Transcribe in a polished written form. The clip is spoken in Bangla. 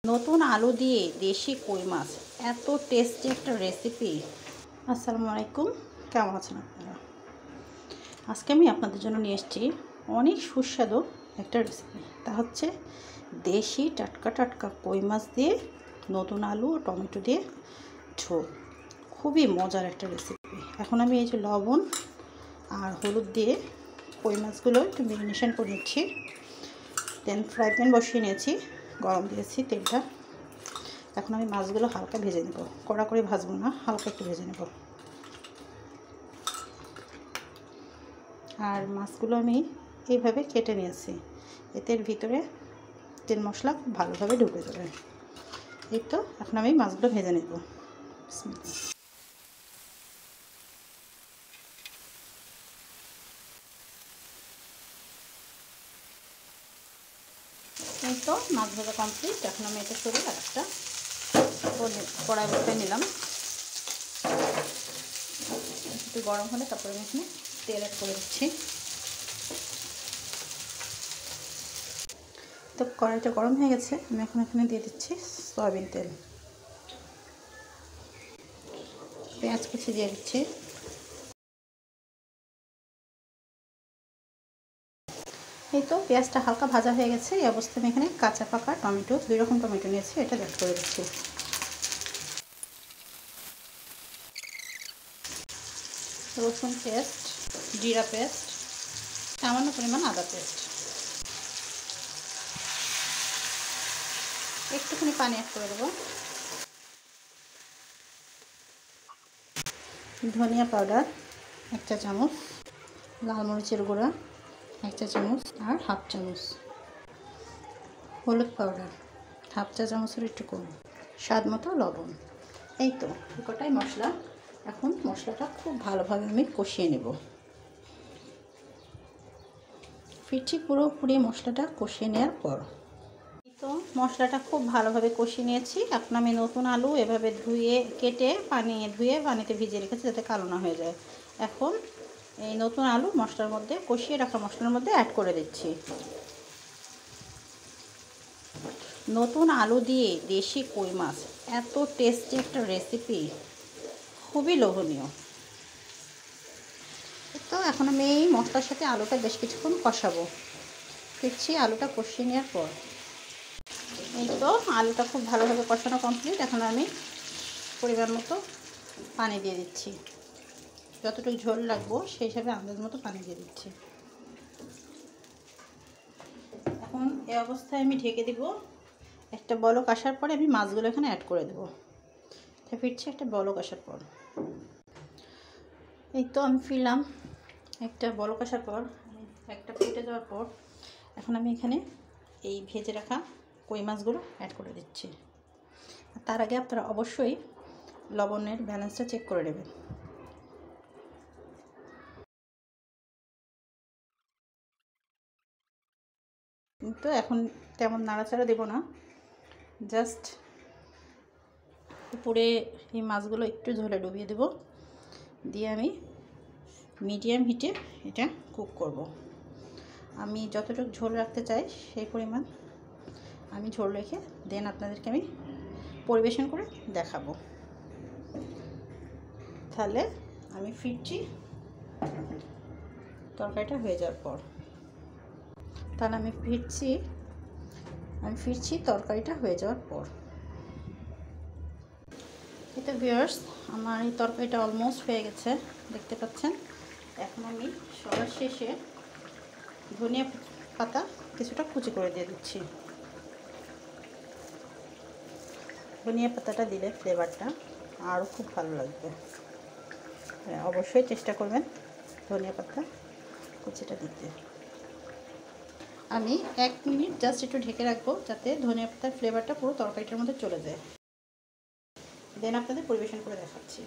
নতুন আলু দিয়ে দেশি কই মাছ, এত টেস্টি একটা রেসিপি। আসসালামু আলাইকুম, কেমন আছেন আপনারা? আজকে আমি আপনাদের জন্য নিয়ে এসেছি অনেক সুস্বাদু একটা রেসিপি। তা হচ্ছে দেশি টাটকা টাটকা কই মাছ দিয়ে নতুন আলু ও টমেটো দিয়ে ঝোল। খুবই মজার একটা রেসিপি। এখন আমি এই যে লবণ আর হলুদ দিয়ে কই মাছগুলো একটু ম্যারিনেশন করে নিচ্ছি। দেন ফ্রাই প্যান বসিয়ে নিয়েছি, গরম দিয়েছি তেলটা। এখন আমি মাছগুলো হালকা ভেজে নেব, কড়া করে ভাজবো না, হালকা একটু ভেজে নেব। আর মাছগুলো আমি এইভাবে কেটে নিয়েছি, এর ভিতরে তেল মশলা খুব ভালোভাবে ঢুকে যাবে। এই তো এখন আমি মাছগুলো ভেজে নেব। এই তো মাছ ভাজা কমপ্লিট। এখন আমি এটা সরিয়ে একটা কড়াই বসিয়ে নিলাম। একটু গরম হলে তারপরে আমি এখানে তেল অ্যাড করে দিচ্ছি। তো কড়াইটা গরম হয়ে গেছে, আমি এখন এখানে দিয়ে দিচ্ছি সয়াবিন তেল। পেঁয়াজ কুচি দিয়ে দিচ্ছি। এই তো পেঁয়াজটা হালকা ভাজা হয়ে গেছে। এই অবস্থায় আমি এখানে কাঁচা পাকা টমেটো, 2 রকম টমেটো নিয়েছি, এটা অ্যাড করে দিচ্ছি। রসুন পেস্ট, জিরা পেস্ট, সামান্য পরিমাণ আদা পেস্ট, একটুখানি পানি অ্যাড করে দেবো। ধনিয়া পাউডার 1 চা চামচ, লাল মরিচের গুঁড়া 1 চা চামচ আর হাফ চামচ, হলুদ পাউডার হাফ চা চামচের একটু কম, স্বাদ মতো লবণ। এই তো কটাই মশলা। এখন মশলাটা খুব ভালোভাবে আমি কষিয়ে নেব। ফিরছি পুরোপুরি মশলাটা কষিয়ে নেওয়ার পর। এই তো মশলাটা খুব ভালোভাবে কষিয়ে নিয়েছি। এখন আমি নতুন আলু এভাবে কেটে পানিতে ভিজিয়ে রেখেছি যাতে কালো না হয়ে যায়। এখন এই নতুন আলু মশলার মধ্যে, কষিয়ে রাখা মশলার মধ্যে অ্যাড করে দিচ্ছি। নতুন আলু দিয়ে দেশি কই মাছ, এত টেস্টি একটা রেসিপি, খুবই লোভনীয়। তো এখন আমি এই মশলার সাথে আলুটা বেশ কিছুক্ষণ কষাবো। ফিরছি আলুটা কষিয়ে নেওয়ার পর। এই তো আলুটা খুব ভালোভাবে কষানো কমপ্লিট। এখন আমি পরিমাণ মতো পানি দিয়ে দিচ্ছি, যতটুকু ঝোল লাগবো সেই হিসাবে আন্দাজ মতো পানি দিয়ে দিচ্ছি। এখন এই অবস্থায় আমি ঢেকে দিব। একটা বলক আসার পরে আমি মাছগুলো এখানে অ্যাড করে দেবো। ফিরছি একটা বলক আসার পর। এই তো আমি ফিরলাম একটা বলক আসার পর, একটা ফুটে যাওয়ার পর। এখন আমি এখানে এই ভেজে রাখা কই মাছগুলো অ্যাড করে দিচ্ছি। তার আগে আপনারা অবশ্যই লবণের ব্যালেন্সটা চেক করে নেবেন। তো এখন তেমন নাড়াচাড়া দেব না, জাস্ট উপরে এই মাছগুলো একটু ঝোলে ডুবিয়ে দেব, দিয়ে আমি মিডিয়াম হিটে এটা কুক করব। আমি যতটুকু ঝোল রাখতে চাই সেই পরিমাণ আমি ঝোল রেখে দেন আপনাদেরকে আমি পরিবেশন করে দেখাবো। তাহলে আমি ফিরছি তরকারিটা হয়ে যাওয়ার পর। তাহলে আমি ফিরছি তরকারিটা হয়ে যাওয়ার পর। তো ভিউয়ার্স, আমার এই তরকারিটা অলমোস্ট হয়ে গেছে, দেখতে পাচ্ছেন। এখন আমি সবার শেষে ধনিয়া পাতা কিছুটা কুচি করে দিয়ে দিচ্ছি। ধনিয়া পাতাটা দিলে ফ্লেভারটা আরও খুব ভালো লাগবে। অবশ্যই চেষ্টা করবেন ধনিয়া পাতা কুচিটা দিতে। আমি 1 মিনিট জাস্ট একটু ঢেকে রাখবো যাতে ধনিয়া পাতার ফ্লেভারটা পুরো তরকারিটার মধ্যে চলে যায়। দেন আপনাদের পরিবেশন করে দেখাচ্ছি।